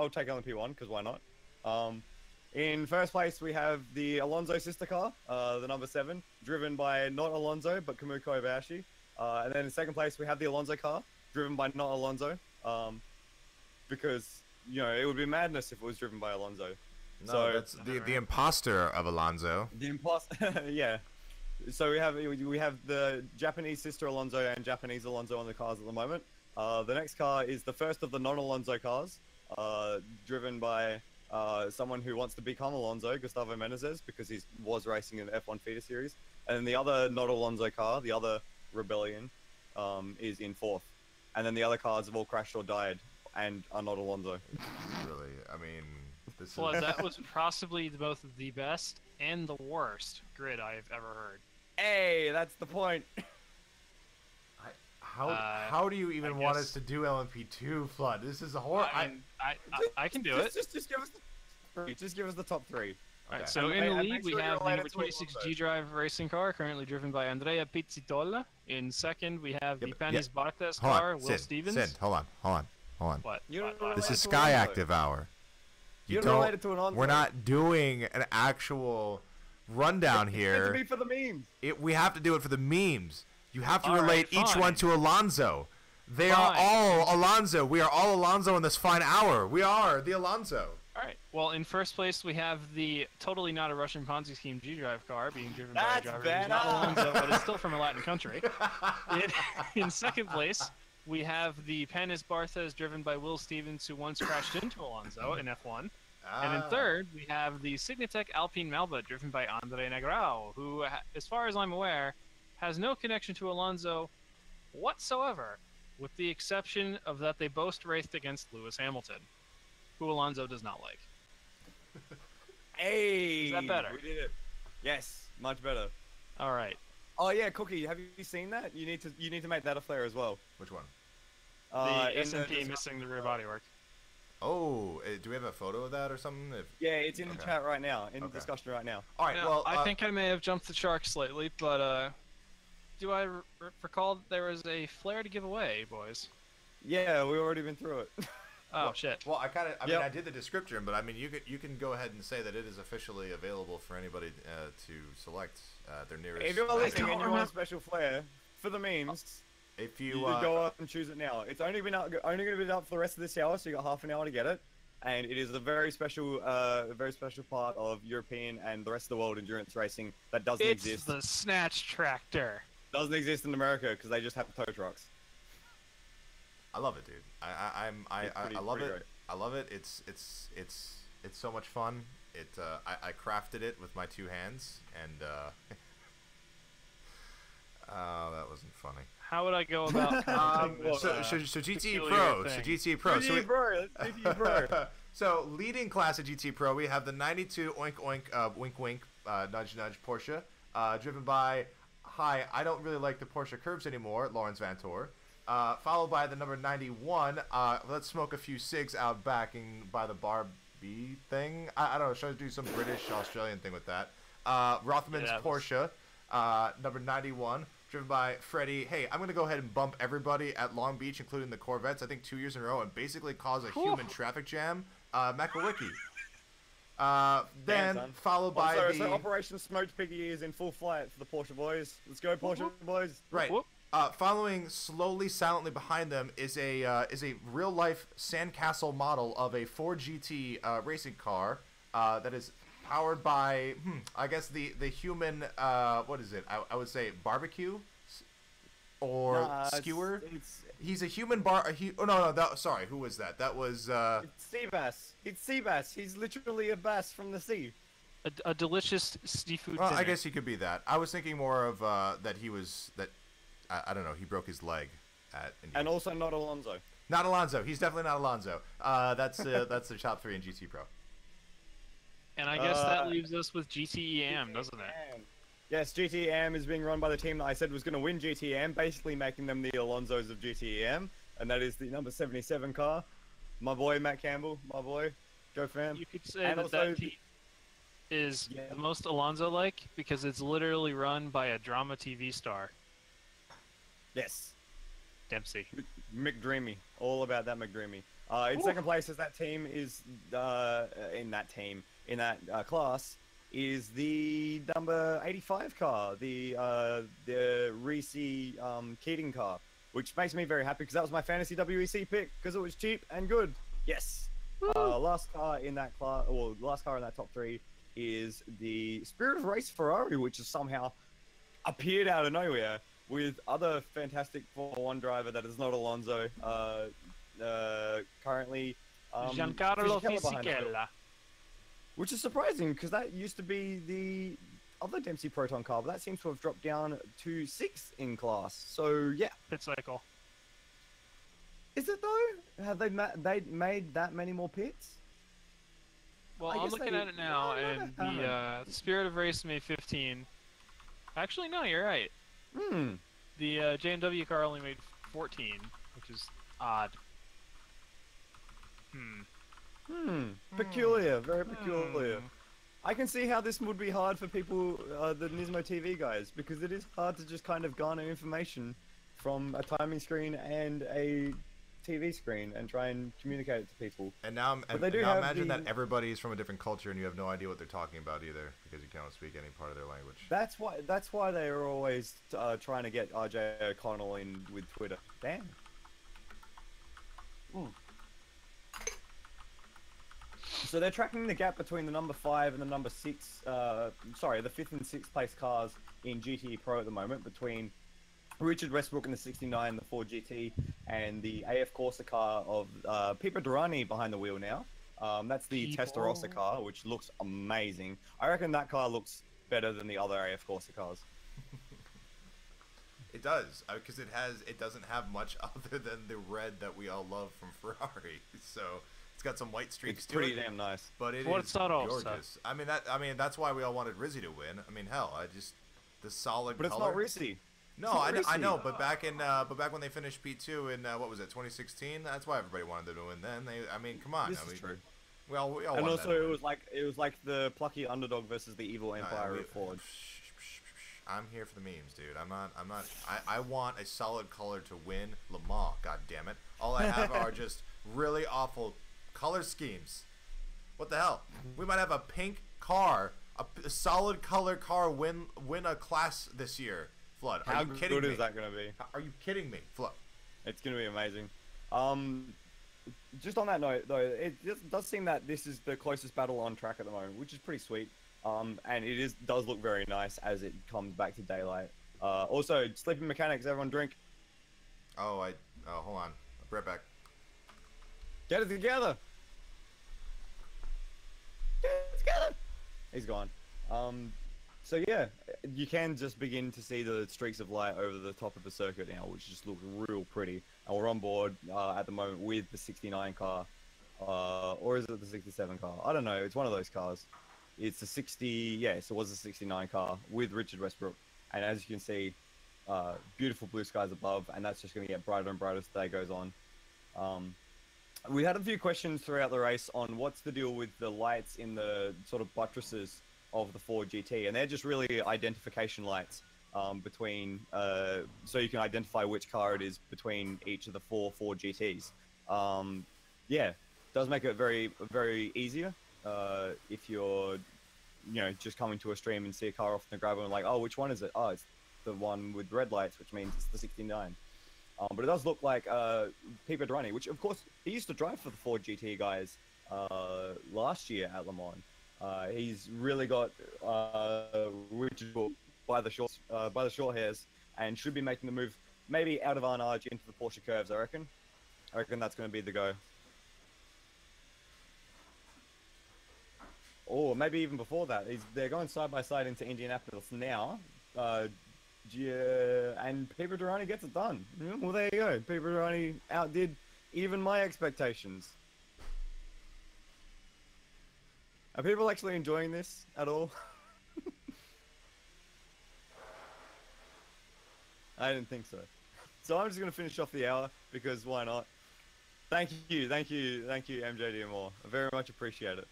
I'll take LMP1 because why not? In first place, we have the Alonso sister car, the number 7, driven by not Alonso but Kamui Kobayashi. And then in second place, we have the Alonso car, driven by not Alonso, because it would be madness if it was driven by Alonso. No, so that's the imposter of Alonso. The imposter, yeah. So we have the Japanese sister Alonso and Japanese Alonso on the cars at the moment. The next car is the first of the non-Alonso cars, driven by someone who wants to become Alonso, Gustavo Menezes, because he was racing in the F1 feeder series. And then the other not Alonso car, the other Rebellion, is in 4th. And then the other cars have all crashed or died and are not Alonso. Really, I mean, this Well, is... that was possibly both the best and the worst grid I've ever heard. Hey, that's the point. How do you even want us to do LMP2, Flood? This is a horror. I can do it. Just give us the 3. Just give us the top 3. Alright, so in the lead we have the number 26 G-Drive racing car, currently driven by Andrea Pizzitola. In second, we have the Panis Bartes car, Will Stevens. Sid, hold on. What? This is Sky Active Hour. We're not doing an actual rundown here. It's to be for the memes. We have to do it for the memes. You have to relate each one to Alonso. They are all Alonso. We are all Alonso in this fine hour. We are the Alonso. Alright, well, in first place, we have the totally not a Russian Ponzi scheme G-Drive car being driven by a driver who's not Alonso, but is still from a Latin country. In second place, we have the Panis Barthes driven by Will Stevens, who once crashed into Alonso in F1. And in third, we have the Signatech Alpine Malba driven by Andre Negrao, who, as far as I'm aware, has no connection to Alonso whatsoever, with the exception of that they both raced against Lewis Hamilton, who Alonso does not like. Hey! Is that better? We did it. Yes, much better. All right. Oh yeah, Cookie, have you seen that? You need to make that a flare as well. Which one? The SMP missing the rear bodywork. Oh, do we have a photo of that or something? Yeah, it's in the chat right now, in discussion right now. All right, well, I think I may have jumped the shark slightly, but do I recall that there was a flare to give away, boys? Yeah, we've already been through it. Oh shit. Well, I mean, I did the description, but I mean, you can go ahead and say that it is officially available for anybody to select their nearest. If you're listening and you want a special flare for the memes, if you go up and choose it now. It's only going to be up for the rest of this hour, so you got half an hour to get it. And it is a very special part of European and the rest of the world endurance racing that doesn't exist. It's the Snatch Tractor. Doesn't exist in America because they just have tow trucks. I love it, dude. I love it. Great. I love it. It's so much fun. I crafted it with my 2 hands, and oh, that wasn't funny. How would I go about so GT Pro, GT Pro. So leading class of GT Pro, we have the 92 Oink Oink Wink Wink Nudge Nudge Porsche, driven by I don't really like the Porsche curves anymore, Lawrence Vantor. Followed by the number 91, let's smoke a few cigs out back by the Barbie thing. I don't know, should I do some British Australian thing with that? Rothman's Porsche, number 91. Driven by Freddie. Hey, I'm going to go ahead and bump everybody at Long Beach, including the Corvettes, I think 2 years in a row, and basically cause a human traffic jam. Makawicki. Then, followed by So Operation Smoked Piggy is in full flight for the Porsche boys. Let's go, Porsche boys. Right. Following slowly, silently behind them is a real-life sandcastle model of a Ford GT racing car that is powered by, I guess the human, what is it? I would say barbecue or skewer. He's a human sorry, who was that? That was It's Seabass. It's Seabass. He's literally a bass from the sea. A delicious seafood Well, dinner. I guess he could be that. I was thinking more of that he was that. I don't know. He broke his leg at. And also not Alonso. Not Alonso. He's definitely not Alonso. That's the top 3 in GT Pro. And I guess that leaves us with GTEM, doesn't it? Yes, GTEM is being run by the team that I said was going to win GTEM, basically making them the Alonsos of GTEM, and that is the number 77 car. My boy Matt Campbell, my boy, go fam. You could say that team is the most Alonso-like because it's literally run by a drama TV star. Yes. Dempsey. McDreamy. All about that McDreamy. In second place, as that team is in that class, is the number 85 car, the Reese Keating car, which makes me very happy because that was my fantasy WEC pick because it was cheap and good. Yes. Last car in that class, or last car in that top 3 is the Spirit of Race Ferrari, which has somehow appeared out of nowhere with other fantastic Formula 1 driver that is not Alonso. Currently, Giancarlo Fisichella. Which is surprising because that used to be the other Dempsey Proton car, but that seems to have dropped down to 6th in class. So yeah, Pit cycle. is it though? Have they made that many more pits? Well, I'm looking at it now, and the Spirit of Race made 15. Actually, no, you're right. The JMW car only made 14, which is odd. Peculiar, very peculiar. I can see how this would be hard for people, the Nismo TV guys, because it is hard to just kind of garner information from a timing screen and a TV screen and try and communicate it to people. And now, imagine that everybody's from a different culture and you have no idea what they're talking about either, because you can't speak any part of their language. That's why they are always trying to get RJ O'Connell in with Twitter. Damn. So they're tracking the gap between the number 5 and the number 6, the 5th and 6th place cars in GTE Pro at the moment, between Richard Westbrook in the 69, the Ford GT, and the AF Corsa car of Pipo Derani behind the wheel now. That's the Testarossa car, which looks amazing. I reckon that car looks better than the other AF Corsa cars. It does, because it doesn't have much other than the red that we all love from Ferrari. So it's got some white streaks to it. It's pretty damn nice. But it is gorgeous. I mean that's why we all wanted Rizzi to win. I mean, hell, the solid But color. It's not Rizzi. No, I know, but back when they finished P2 in what was it, 2016? That's why everybody wanted them to win. Then come on. This is true. We all and also it was like the plucky underdog versus the evil empire of Ford. I'm here for the memes, dude. I want a solid color to win Le Mans. God damn it! All I have are just really awful color schemes. What the hell? We might have a pink car, a solid color car win a class this year. Flood, are you kidding me? How good is that going to be? Are you kidding me? Flood. It's going to be amazing. Just on that note, though, it just does seem that this is the closest battle on track at the moment, which is pretty sweet. And it does look very nice as it comes back to daylight. Also, sleeping mechanics, everyone drink. Oh, hold on. I'll be right back. Get it together. Get it together. He's gone. So yeah, you can just begin to see the streaks of light over the top of the circuit now, which just look real pretty. And we're on board at the moment with the 69 car, or is it the 67 car? I don't know. It's one of those cars. It's a 60. Yes, it was a 69 car with Richard Westbrook. And as you can see, beautiful blue skies above, and that's just going to get brighter and brighter as the day goes on. We had a few questions throughout the race on what's the deal with the lights in the sort of buttresses of the Ford GT, and they're just really identification lights between, so you can identify which car it is between each of the 4 Ford GTs. Yeah, does make it very, very easier if you're, just coming to a stream and see a car off the grab and like, oh, which one is it? Oh, it's the one with red lights, which means it's the 69. But it does look like Pipo Derani, which of course he used to drive for the Ford GT guys last year at Le Mans. He's really got Richard by the short hairs, and should be making the move maybe out of Arnage into the Porsche curves. I reckon that's going to be the go. Or maybe even before that. They're going side by side into Indianapolis now. And Pipo Derani gets it done. Yeah, well, there you go. Pipo Derani outdid even my expectations. Are people actually enjoying this at all? I didn't think so. So I'm just going to finish off the hour, because why not? Thank you, MJD and more. I very much appreciate it.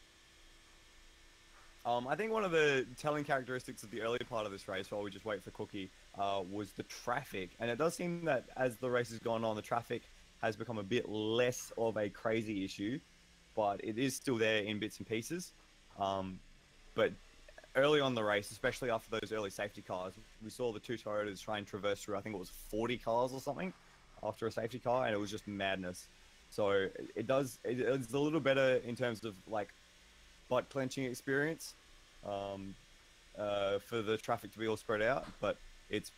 I think one of the telling characteristics of the early part of this race, while we just wait for Cookie, was the traffic. And it does seem that as the race has gone on, the traffic has become a bit less of a crazy issue, but it is still there in bits and pieces. But early on the race, especially after those early safety cars, we saw the two Toyotas try and traverse through, I think it was 40 cars or something after a safety car, and it was just madness. So it's a little better in terms of like butt clenching experience for the traffic to be all spread out, but it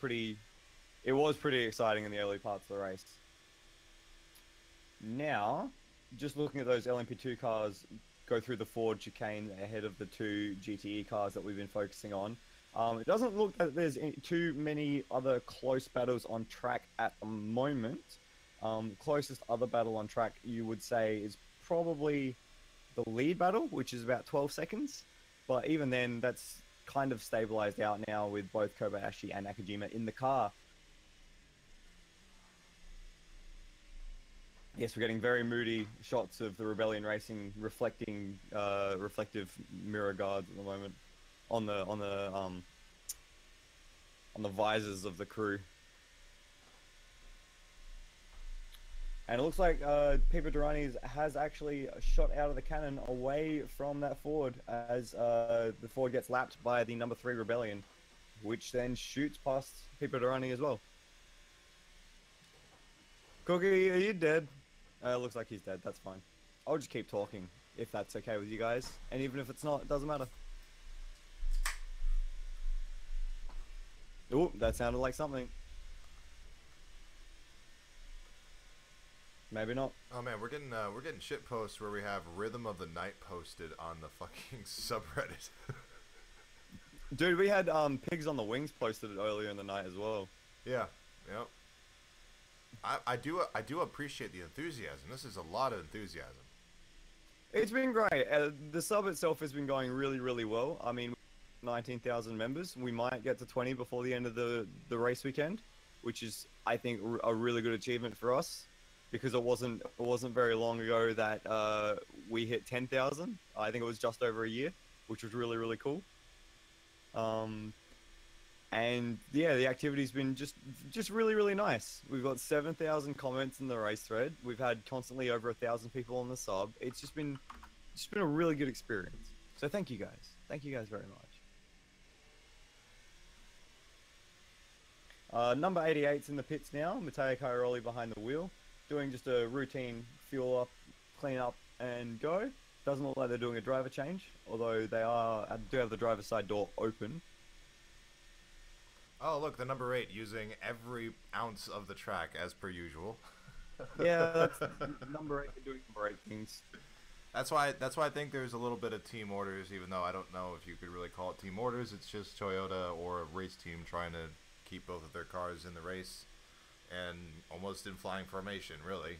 was pretty exciting in the early parts of the race. Now, just looking at those LMP2 cars go through the Ford chicane ahead of the two GTE cars that we've been focusing on, it doesn't look that there's too many other close battles on track at the moment. Closest other battle on track, you would say, is probably the lead battle, which is about 12 seconds. But even then, that's kind of stabilized out now with both Kobayashi and Nakajima in the car. Yes, we're getting very moody shots of the Rebellion Racing reflecting reflective mirror guards at the moment on the visors of the crew. And it looks like Pipo Derani's has actually shot out of the cannon away from that Ford as the Ford gets lapped by the number 3 Rebellion, which then shoots past Pipo Derani as well. Cookie, are you dead? Looks like he's dead. That's fine. I'll just keep talking if that's okay with you guys. And even if it's not, it doesn't matter. Ooh, that sounded like something. Maybe not. Oh man, we're getting shit posts where we have Rhythm of the Night posted on the fucking subreddit. Dude, we had Pigs on the Wings posted earlier in the night as well. Yeah, yep. I do appreciate the enthusiasm. This is a lot of enthusiasm. It's been great. The sub itself has been going really, really well. I mean, 19,000 members. We might get to 20 before the end of the race weekend, which is, I think, a really good achievement for us, because it wasn't very long ago that we hit 10,000. I think it was just over a year, which was really, really cool. And yeah, the activity's been just really, really nice. We've got 7,000 comments in the race thread. We've had constantly over 1,000 people on the sub. It's just been a really good experience. So thank you guys. Thank you guys very much. Number 88's in the pits now. Matteo Cairoli behind the wheel, doing just a routine fuel up, clean up, and go. Doesn't look like they're doing a driver change, although they do have the driver's side door open. Oh, look, the number 8 using every ounce of the track as per usual. Yeah, that's number 8 doing number 8 things. That's why I think there's a little bit of team orders, even though I don't know if you could really call it team orders. It's just Toyota or a race team trying to keep both of their cars in the race and almost in flying formation, really.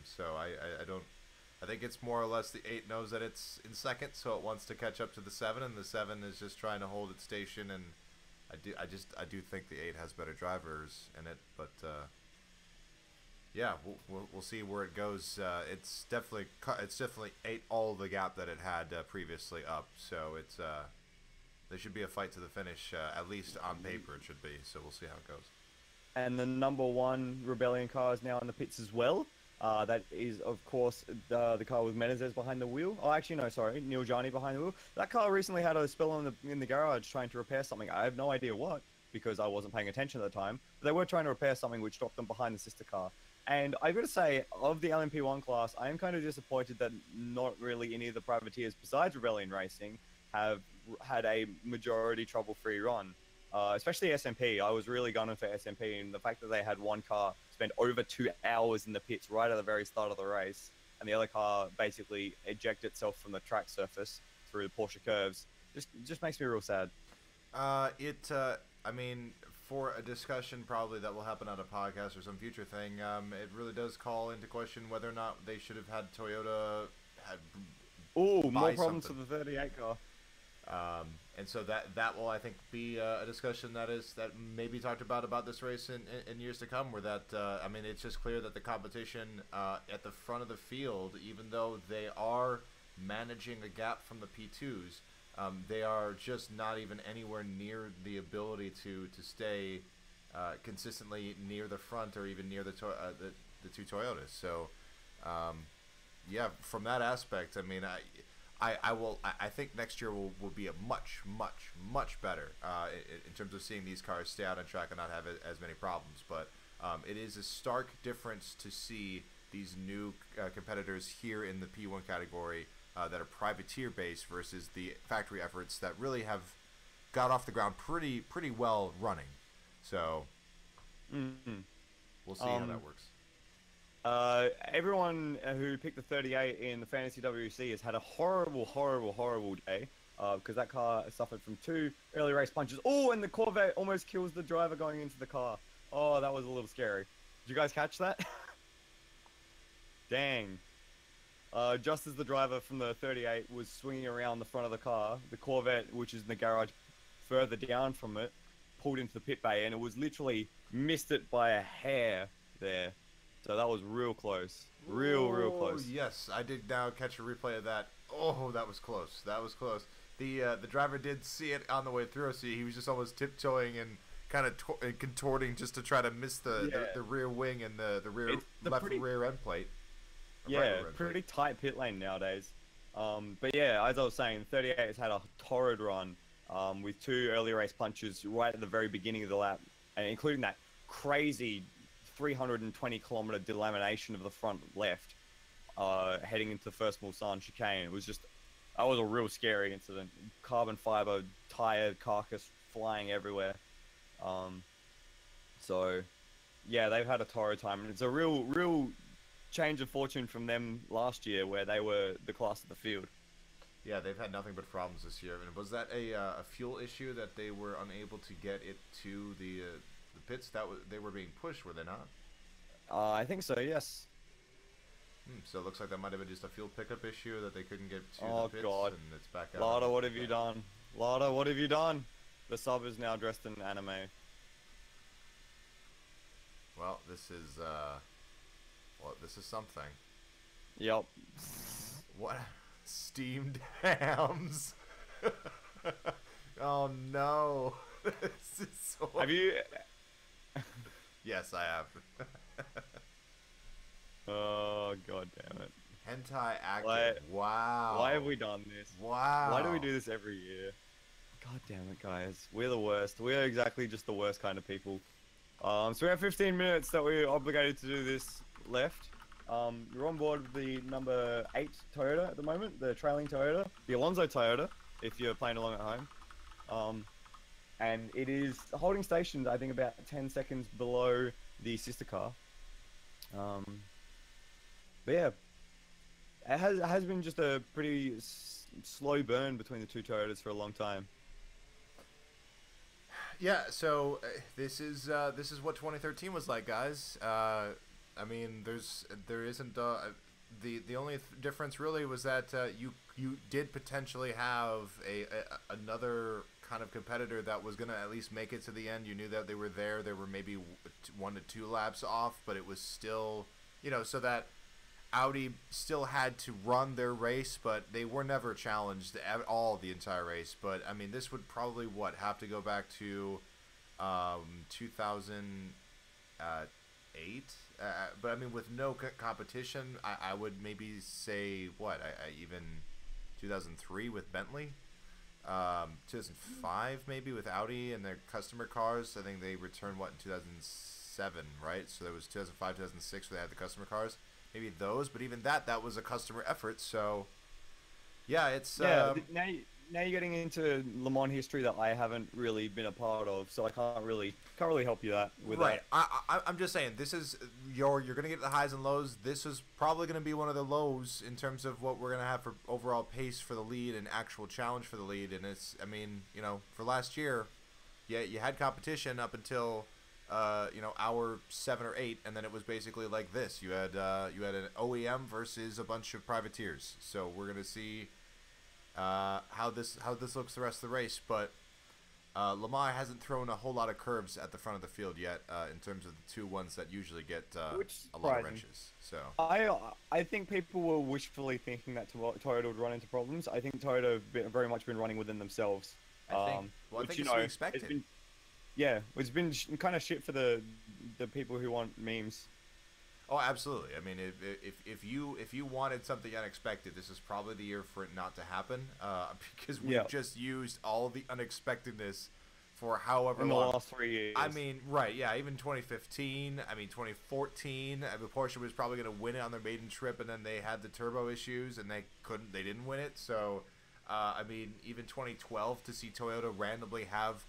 So I think it's more or less the 8 knows that it's in second, so it wants to catch up to the 7, and the 7 is just trying to hold its station. And I do think the 8 has better drivers in it, but yeah, we'll see where it goes. It's definitely 8 all the gap that it had previously up, so it's there should be a fight to the finish, at least on paper it should be. So we'll see how it goes. And the number 1 Rebellion car is now in the pits as well. That is, of course, the car with Menezes behind the wheel. Oh, actually, no, sorry, Neil Jani behind the wheel. That car recently had a spill in the garage trying to repair something. I have no idea what, because I wasn't paying attention at the time. But they were trying to repair something which dropped them behind the sister car. And I've got to say, of the LMP1 class, I am kind of disappointed that not really any of the privateers besides Rebellion Racing have had a majority trouble-free run. Especially SMP. I was really gunning for SMP, and the fact that they had one car spend over 2 hours in the pits right at the very start of the race, and the other car basically eject itself from the track surface through the Porsche curves, just makes me real sad. I mean, for a discussion probably that will happen on a podcast or some future thing, it really does call into question whether or not they should have had Toyota more problems for the 38 car. And so that will, I think, be a discussion that may be talked about this race in years to come, where I mean, it's just clear that the competition at the front of the field, even though they are managing a gap from the P2s, they are just not even anywhere near the ability to stay consistently near the front or even near two Toyotas. So, yeah, from that aspect, I mean, I think next year will be a much better in terms of seeing these cars stay out on track and not have as many problems. But it is a stark difference to see these new competitors here in the P1 category that are privateer based versus the factory efforts that really have got off the ground pretty well running. So we'll see how that works. Everyone who picked the 38 in the Fantasy WEC has had a horrible day because that car suffered from 2 early race punches. Oh, and the Corvette almost kills the driver going into the car. Oh, that was a little scary. Did you guys catch that? Dang. Just as the driver from the 38 was swinging around the front of the car, the Corvette, which is in the garage further down from it, pulled into the pit bay, and it was literally missed it by a hair there. So that was real close. Real close. Yes, I did now catch a replay of that. Oh, that was close. That was close. The driver did see it on the way through, so he was just almost tiptoeing and kind of contorting just to try to miss the rear wing and the rear rear end plate. Yeah, pretty tight pit lane nowadays. But yeah, as I was saying, 38 has had a torrid run with 2 early race punches right at the very beginning of the lap, and including that crazy 320-kilometer delamination of the front left heading into the first Mulsanne chicane. It was just, that was a real scary incident. Carbon fiber tire carcass flying everywhere. So yeah, they've had a torrid time, and it's a real change of fortune from them last year where they were the class of the field. Yeah, they've had nothing but problems this year. And was that a fuel issue that they were unable to get it to the pits? They were being pushed, were they not? I think so, yes. So it looks like that might have been just a fuel pickup issue that they couldn't get to the pits. God. And it's back out. Lada, what have you done? Lada, what have you done? The sub is now dressed in anime. Well, this is something. Yep. What? Steamed hams. Oh no. This is so... Have you... Yes, I have. Oh, god damn it. Hentai active. Wow. Why have we done this? Wow. Why do we do this every year? God damn it, guys. We're the worst. We're exactly just the worst kind of people. So we have 15 minutes that we're obligated to do this left. You're on board with the number 8 Toyota at the moment, the trailing Toyota, the Alonso Toyota, if you're playing along at home. And it is holding stationed, I think, about 10 seconds below the sister car. But yeah, it has been just a pretty slow burn between the 2 Toyotas for a long time. Yeah, so this is what 2013 was like, guys. I mean, there isn't the only difference really was that you did potentially have another kind of competitor that was gonna at least make it to the end. You knew that they were there. They were maybe 1 to 2 laps off, but it was still, so that Audi still had to run their race, but they were never challenged at all the entire race. But I mean, this would probably have to go back to 2008. But I mean, with no competition, I would maybe say even 2003 with Bentley, 2005 maybe with Audi and their customer cars. I think they returned in 2007, right? So there was 2005, 2006 where they had the customer cars. Maybe those, but even that was a customer effort. So yeah, it's now you're getting into Le Mans history that I haven't really been a part of, so I can't really help you with right. that. I'm just saying, this is you're gonna get the highs and lows. This is probably gonna be one of the lows in terms of what we're gonna have for overall pace for the lead and actual challenge for the lead. And it's, I mean, for last year, yeah, you had competition up until hour 7 or 8, and then it was basically like this. You had an OEM versus a bunch of privateers. So we're gonna see how this looks the rest of the race. But Lamar hasn't thrown a whole lot of curves at the front of the field yet in terms of the 2 ones that usually get a lot of wrenches. So I think people were wishfully thinking that Toyota would run into problems. I think Toyota have very much been running within themselves. I think it's expected. It's been kind of shit for the people who want memes. Oh, absolutely. I mean, if you wanted something unexpected, this is probably the year for it not to happen. Because we've just used all of the unexpectedness for however in the long. last 3 years. I mean, right? Yeah, even 2015. I mean, 2014. I mean, Porsche was probably going to win it on their maiden trip, and then they had the turbo issues, and they couldn't. They didn't win it. So, I mean, even 2012 to see Toyota randomly have.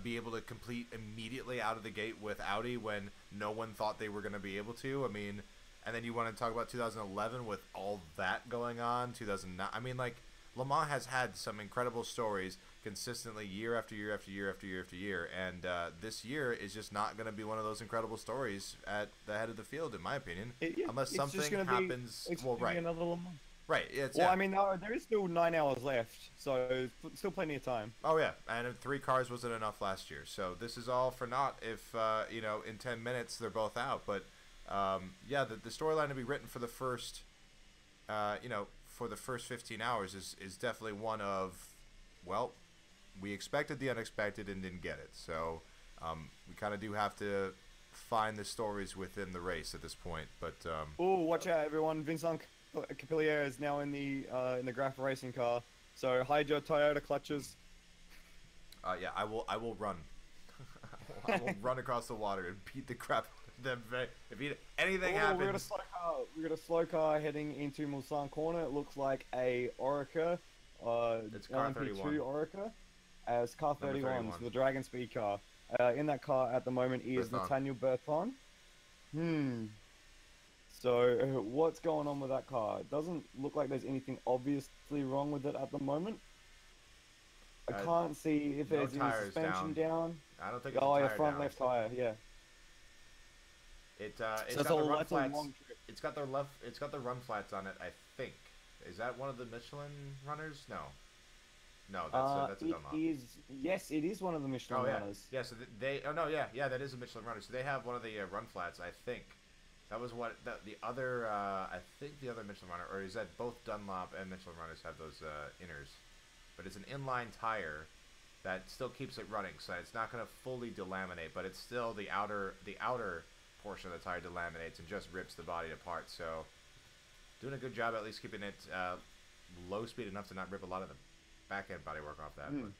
Be able to complete immediately out of the gate with Audi when no one thought they were going to be able to. I mean, and then you want to talk about 2011 with all that going on. 2009. I mean, like, Le Mans has had some incredible stories consistently year after year after year after year after year. And this year is just not going to be one of those incredible stories at the head of the field, in my opinion. Unless something happens. Well, right. Another Le Mans. Right. I mean, there is still 9 hours left, so still plenty of time. Oh yeah, and 3 cars wasn't enough last year, so this is all for naught. If you know, in 10 minutes they're both out, but yeah, the storyline to be written for the first, you know, for the first 15 hours is definitely one of, well, we expected the unexpected and didn't get it, so we kind of do have to find the stories within the race at this point. But oh, watch out, everyone! Vincent Capilliere is now in the Graph racing car. So hide your Toyota clutches. Yeah, I will run. I will run across the water and beat the crap out of them. If anything happens, we got a slow car heading into Mulsanne corner. It looks like a Orica, it's car 31. LMP2 Orica, as car 31, so the Dragon Speed car. In that car at the moment is Nathaniel Berthon. So, what's going on with that car? It doesn't look like there's anything obviously wrong with it at the moment. I can't see if there's any suspension down. I don't think it's a tire front down. left tire, yeah. It's got the run flats. It's got the run flats on it, I think. Is that one of the Michelin runners? No. No, that's a Dunlop. Yes, it is one of the Michelin runners. Yeah, so that is a Michelin runner. So they have one of the run flats, I think. That was what the other, I think the other Michelin runner, or is that both Dunlop and Michelin runners have those inners? But it's an inline tire that still keeps it running, so it's not going to fully delaminate, but it's still the outer portion of the tire delaminates and just rips the body apart. So doing a good job at least keeping it low speed enough to not rip a lot of the back end bodywork off that. But.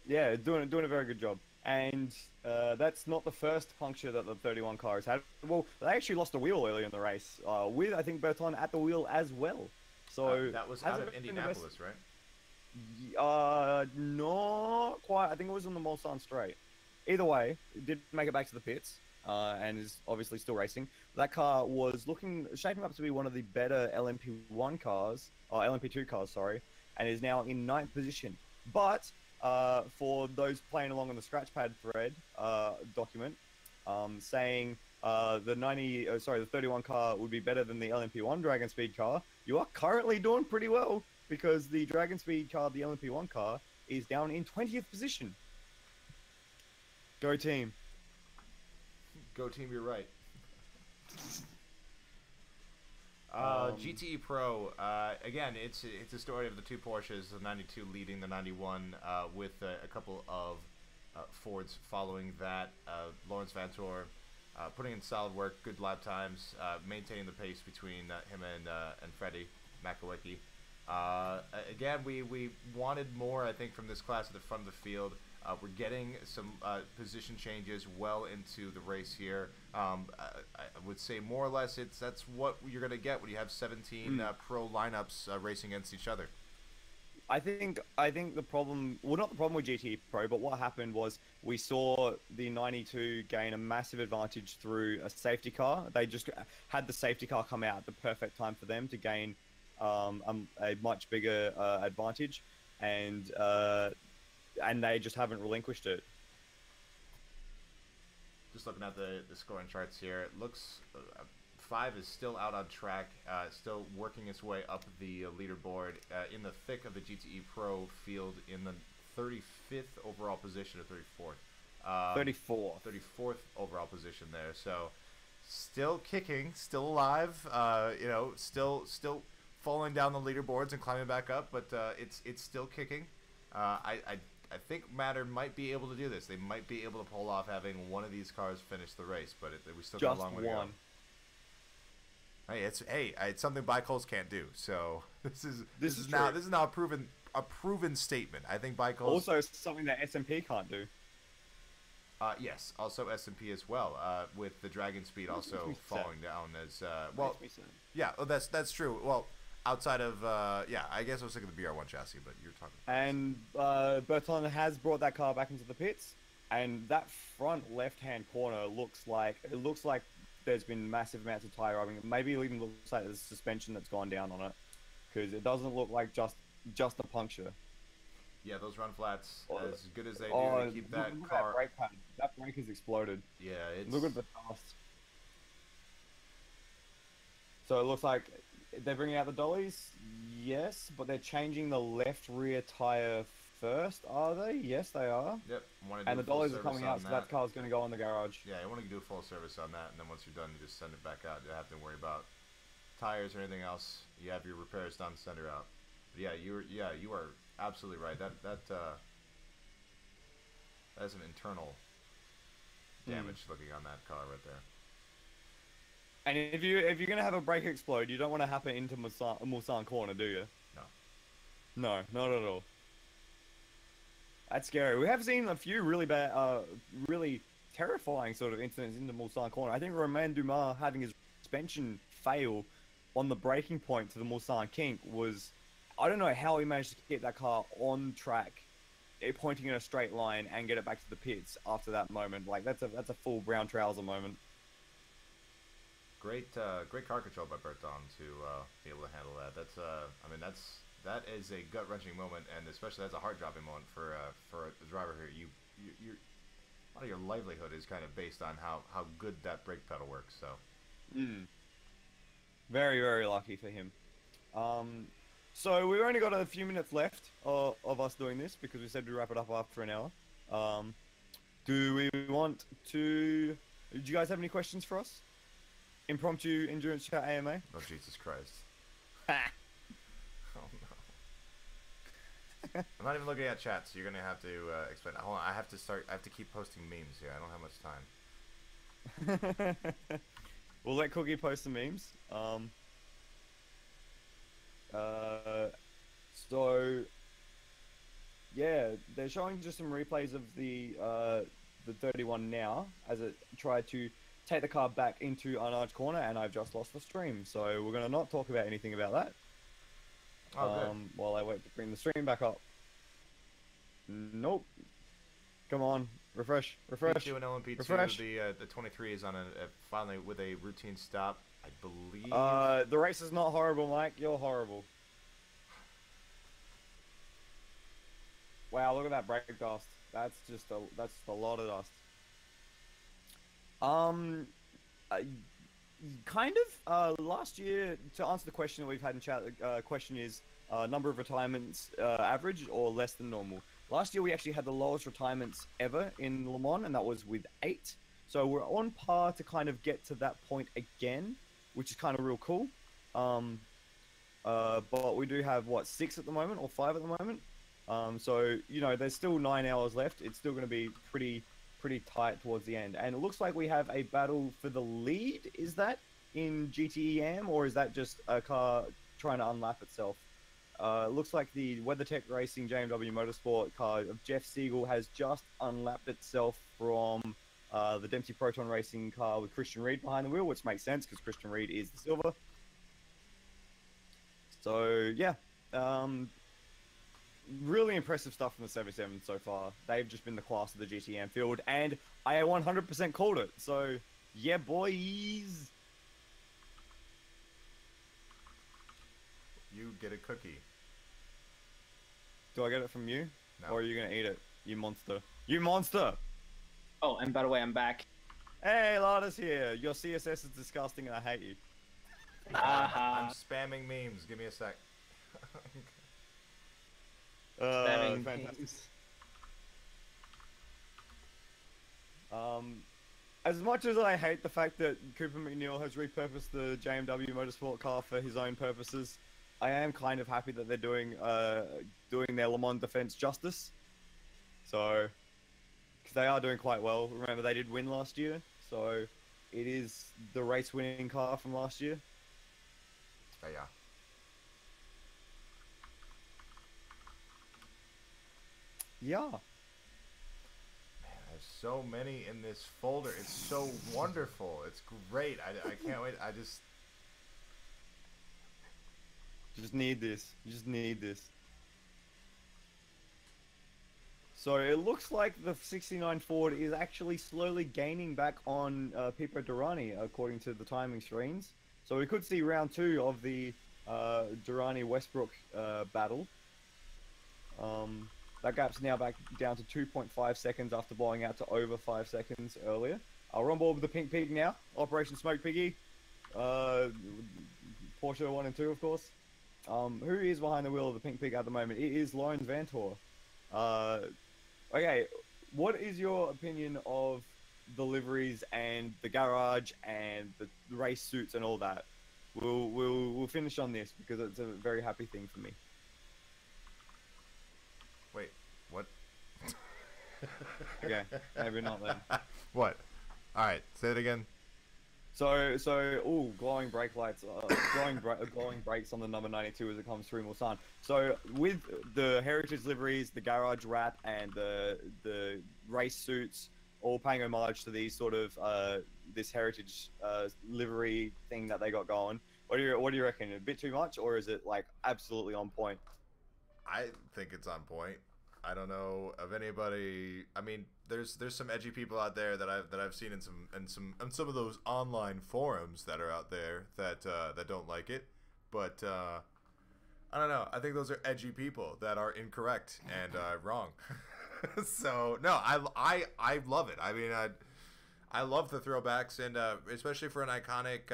Yeah, doing a very good job. And that's not the first puncture that the 31 car has had. Well, they actually lost a wheel earlier in the race, with, I think, Berthon at the wheel as well. So that was out of Indianapolis, right? Not quite. I think it was on the Mulsanne Straight. Either way, it did make it back to the pits, and is obviously still racing. That car was shaping up to be one of the better LMP1 cars, or LMP2 cars, sorry, and is now in 9th position. But for those playing along on the Scratchpad thread document, saying the 31 car would be better than the LMP1 Dragon Speed car, you are currently doing pretty well, because the Dragon Speed car, the LMP1 car, is down in 20th position. Go team. Go team, you're right. GTE Pro, again, it's a story of the two Porsches, the 92 leading the 91, with a couple of Fords following that. Lawrence Vantor putting in solid work, good lap times, maintaining the pace between him and Freddie Makowicki. Again, we wanted more, I think, from this class at the front of the field. We're getting some position changes well into the race here. I would say more or less that's what you're going to get when you have 17 pro lineups racing against each other. I think the problem, well, not the problem with GT Pro, but what happened was we saw the 92 gain a massive advantage through a safety car. They just had the safety car come out at the perfect time for them to gain a much bigger advantage, and they just haven't relinquished it. Just looking at the scoring charts here, it looks 5 is still out on track, still working its way up the leaderboard, in the thick of the GTE Pro field in the 35th overall position, or 34th. 34th overall position there. So still kicking, still alive, still falling down the leaderboards and climbing back up, but it's still kicking. I think Matter might be able to do this. They might be able to pull off having one of these cars finish the race, but we still got a long way to go. It's something bike holes can't do. So this is true. now a proven statement. I think bike holes Also something that SMP can't do. Yes, also SMP as well, with the Dragon Speed also falling down as well. Yeah, well, that's true. Well, outside of I guess I was thinking the BR1 chassis, but you're talking. And Berton has brought that car back into the pits, and that front left-hand corner looks like there's been massive amounts of tire rubbing. Maybe it even looks like there's suspension that's gone down on it, because it doesn't look like just a puncture. Yeah, those run flats, as good as they do to keep that car. That brake pad. That brake has exploded. Yeah, it's. Look at the dust. So it looks like they're bringing out the dollies. Yes, but they're changing the left rear tire first. Are they? Yes, they are. Yep. And the dollies are coming out, so that car's going to go in the garage. Yeah, you want to do a full service on that, and then once you're done, you just send it back out. You don't have to worry about tires or anything else. You have your repairs done, send her out. But yeah, you are absolutely right. That is an internal damage looking on that car right there. And if you're gonna have a brake explode, you don't want to happen into Mulsanne corner, do you? No. No, not at all. That's scary. We have seen a few really bad, really terrifying sort of incidents into Mulsanne corner. I think Romain Dumas having his suspension fail on the braking point to the Mulsanne kink was. I don't know how he managed to keep that car on track, pointing in a straight line, and get it back to the pits after that moment. Like that's a full brown trouser moment. Great car control by Berton to be able to handle that. That is a gut wrenching moment, and especially that's a heart dropping moment for the driver here. You a lot of your livelihood is kind of based on how good that brake pedal works. So, very, very lucky for him. So we've only got a few minutes left of us doing this because we said we'd wrap it up after an hour. Do we want to? Do you guys have any questions for us? Impromptu endurance chat AMA. Oh Jesus Christ! Oh no! I'm not even looking at chat, so you're gonna have to explain. Hold on, I have to keep posting memes here. I don't have much time. We'll let Cookie post the memes. So yeah, they're showing just some replays of the 31 now as it tried to take the car back into Arnaud's corner, and I've just lost the stream, so we're gonna not talk about anything about that. While I wait to bring the stream back up. Nope. Come on, refresh. P2 and LMP2. Refresh. The 23 is on finally with a routine stop, I believe. The race is not horrible, Mike. You're horrible. Wow, look at that brake dust. That's a lot of dust. Kind of. Last year, to answer the question that we've had in chat, question is number of retirements average or less than normal. Last year we actually had the lowest retirements ever in Le Mans, and that was with 8. So we're on par to kind of get to that point again, which is kind of real cool. But we do have, what, 6 at the moment, or 5 at the moment? So, you know, there's still 9 hours left. It's still going to be pretty tight towards the end. And it looks like we have a battle for the lead. Is that in GTEM, or is that just a car trying to unlap itself? It looks like the WeatherTech Racing JMW Motorsport car of Jeff Siegel has just unlapped itself from the Dempsey Proton Racing car with Christian Reed behind the wheel, which makes sense because Christian Reed is the silver. So, yeah. Really impressive stuff from the 77 so far. They've just been the class of the GTM field, and I 100% called it. So, yeah, boys. You get a cookie. Do I get it from you? No. Or are you going to eat it? You monster. You monster! Oh, and by the way, I'm back. Hey, Lada's here. Your CSS is disgusting and I hate you. I'm spamming memes. Give me a sec. Spamming fantastic. memes. As much as I hate the fact that Cooper McNeil has repurposed the JMW Motorsport car for his own purposes, I am kind of happy that they're doing their Le Mans defense justice. So, because they are doing quite well. Remember, they did win last year, so it is the race-winning car from last year. Yeah. Yeah. There's so many in this folder. It's so wonderful. It's great. I can't wait. I just... Just need this. You just need this. So it looks like the 69 Ford is actually slowly gaining back on Pipo Durrani, according to the timing screens. So we could see round 2 of the Durrani-Westbrook battle. That gap's now back down to 2.5 seconds after blowing out to over 5 seconds earlier. We're on board with the Pink Pig now. Operation Smoke Piggy. Porsche 1 and 2, of course. Who is behind the wheel of the Pink Pig at the moment? It is Lawrence Vantor. Okay, what is your opinion of the liveries and the garage and the race suits and all that? We'll finish on this because it's a very happy thing for me. Wait, what? Okay, maybe not then. What? Alright, say it again. So, glowing brake lights, glowing brakes on the number 92 as it comes through Mulsanne. So, with the heritage liveries, the garage wrap, and the race suits, all paying homage to these sort of this heritage livery thing that they got going. What do you reckon? A bit too much, or is it like absolutely on point? I think it's on point. I don't know of anybody. I mean, there's some edgy people out there that I've seen in some of those online forums that are out there that don't like it. But I don't know. I think those are edgy people that are incorrect and wrong. So no, I love it. I mean, I love the throwbacks, and especially for an iconic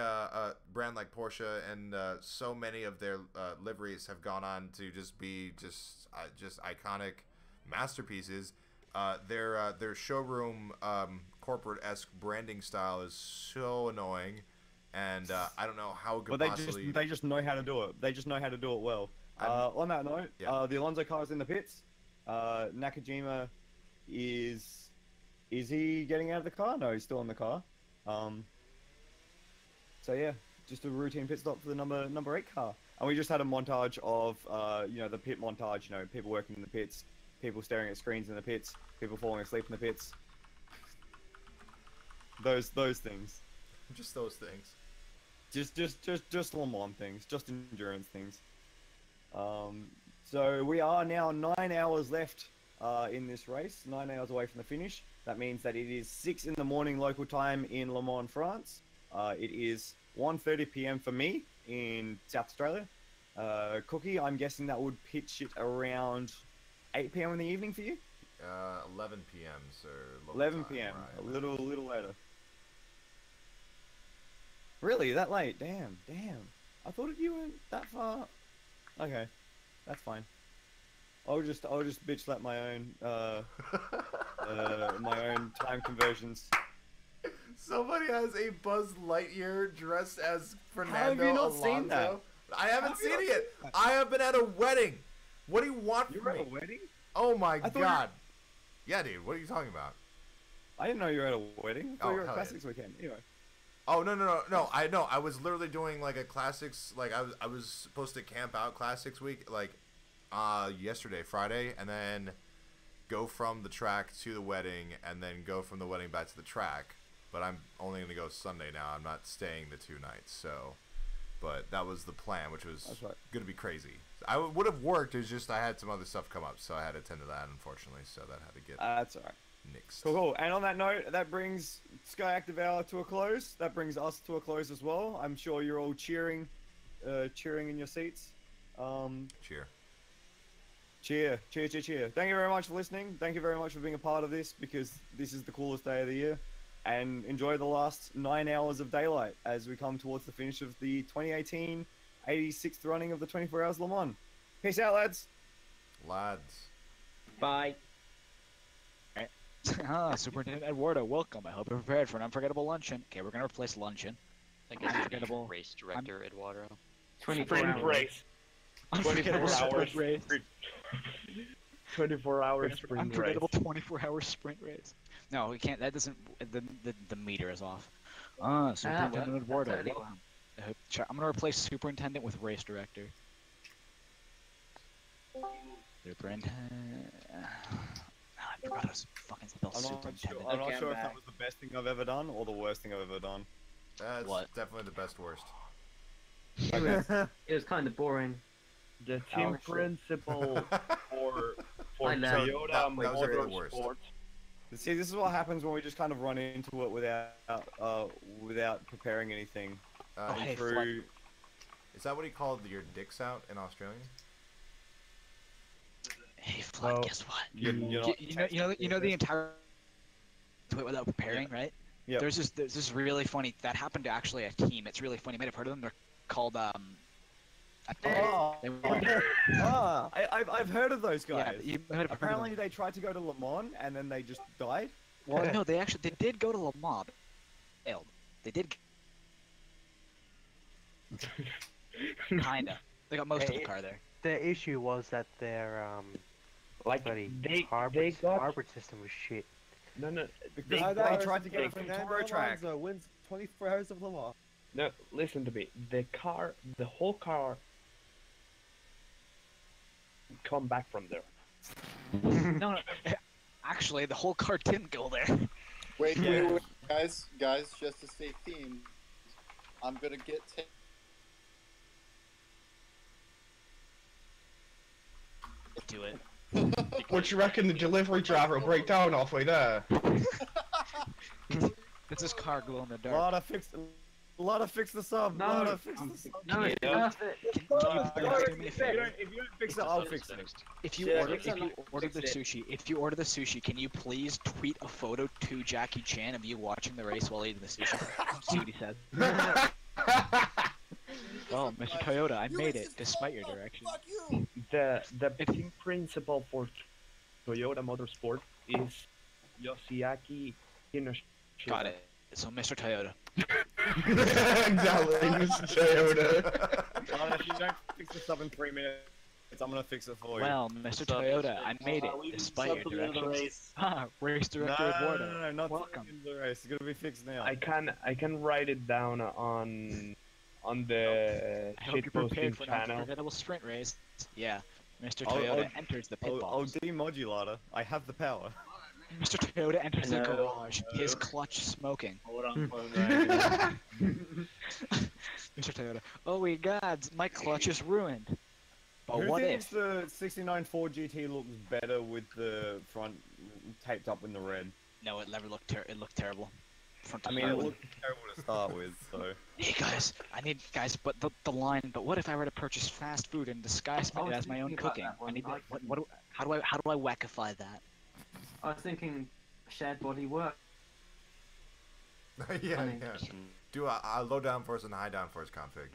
brand like Porsche, and so many of their liveries have gone on to just be just iconic masterpieces. Their showroom corporate-esque branding style is so annoying, and I don't know how it could possibly... they just know how to do it. They just know how to do it well. On that note, yeah. The Alonso car is in the pits. Nakajima is he getting out of the car? No, he's still in the car. So yeah, just a routine pit stop for the number 8 car. And we just had a montage of the pit montage. You know, people working in the pits, people staring at screens in the pits, people falling asleep in the pits. Those things. Just those things. Just Le Mans things, just endurance things. So we are now 9 hours left in this race, 9 hours away from the finish. That means that it is 6 in the morning local time in Le Mans, France. It is 1:30 p.m. for me in South Australia. Cookie, I'm guessing that would pitch it around 8 p.m. in the evening for you? 11 p.m. sir. 11 p.m. Right. A little later. Really? That late? Damn. I thought you went that far. Okay, that's fine. I'll just bitch slap my own my own time conversions. Somebody has a Buzz Lightyear dressed as Fernando How have you not Alonso. seen that? I haven't seen it yet. I have been at a wedding. What do you want You from were me? at a wedding? Oh my god. Yeah, dude. What are you talking about? I didn't know you were at a wedding. I thought you were at hell Classics weekend. Anyway. Oh no! I know. I was literally doing like a classics. Like I was supposed to camp out classics week like yesterday, Friday, and then go from the track to the wedding, and then go from the wedding back to the track. But I'm only gonna go Sunday now. I'm not staying the 2 nights. So, but that was the plan, which was gonna be crazy. I would have worked. It's just I had some other stuff come up, so I had to attend to that, unfortunately. So that had to get That's alright. nixed. Cool. And on that note, that brings Sky Active Hour to a close. That brings us to a close as well. I'm sure you're all cheering in your seats. Cheer. Cheer. Thank you very much for listening. Thank you very much for being a part of this, because this is the coolest day of the year. And enjoy the last 9 hours of daylight as we come towards the finish of the 2018 86th running of the 24 Hours Le Mans. Peace out, lads. Bye. Superintendent Eduardo, welcome. I hope you're prepared for an unforgettable luncheon. Okay, we're going to replace luncheon. Thank you, Unforgettable. Race Director Eduardo. 24 Sprint hours. race. Unforgettable 24 hours. sprint race. 24 hour sprint race. Unforgettable 24-hour sprint race. No, we can't. That doesn't. The meter is off. Superintendent Eduardo, that's welcome. I'm gonna replace superintendent with race director. Superintendent. I forgot his fucking spell superintendent. I'm not Okay, sure I'm if that back. was the best thing I've ever done or the worst thing I've ever done. That's What? definitely the best worst. It was kind of boring. The team Ouch. principal for I left. Toyota That was definitely the worst. Motorsport. See, this is what happens when we just kind of run into it without preparing anything. hey, Through. Is that what he called your dicks out in Australian? Hey, Flood, Well, guess what? You're not You know the entire to it without preparing, right? Yep. There's this really funny that happened to actually a team. It's really funny. You might have heard of them. They're called Oh, they were- I've heard of those yeah, guys. you might have heard of Apparently, them. they tried to go to Le Mans and then they just died. Well, no, they did go to Le Mans. Failed. They did. Kinda. They got most of the Hey, car there. The issue was that their Like bloody they harbor got system was shit. no Because they tried to get it from Toro Track. Wins 24 hours of Le Mans. no. Listen to me. The whole car, come back from there. No, actually, the whole car didn't go there. Wait, Yeah. wait, guys, just to stay themed, I'm gonna get Do it. What you reckon the delivery driver will break down halfway there? Does this car glow in the dark? Lotta fix the sub. No, Lotta fix the sub. No, it's Yeah. perfect. Can you please do me a If favor? you don't fix it, I'll fix it. If you Yeah, order, fix it, the fix it. sushi, can you please tweet a photo to Jackie Chan of you watching the race while eating the sushi? See what he said. Oh, Mr. Toyota, I made it despite your direction. Fuck you! The team principal for Toyota Motorsport is Yoshiaki Kinoshita. Got it. So, Mr. Toyota. Exactly, Mr. Toyota. If you don't fix the sub in 3 minutes, I'm gonna fix it for you. Well, Mr. Toyota, I made it despite your directions. Ah, race director Eduardo. No, not Welcome. in the race. It's gonna be fixed now. I can write it down on the I hope you're shitposting prepared for an channel. unforgettable sprint race. Yeah, Mr. I'll- Toyota I'll- enters the pit I'll box. demodulator. I have the power. Mr. Toyota enters the No. garage. His clutch smoking. Hold on. Mr. Toyota. Oh my God, my clutch is ruined. But Who what thinks if? the 69 Ford GT looks better with the front taped up in the red? No, it never looked. It looked terrible. Front to I mean, back. it looked terrible to start with, so. Hey guys, but the line. But what if I were to purchase fast food and disguise I it was as my own thinking about cooking? that one. I need. I How do I wackify that? I was thinking shared body work. Yeah, Funny. yeah. Do a low downforce and high downforce config.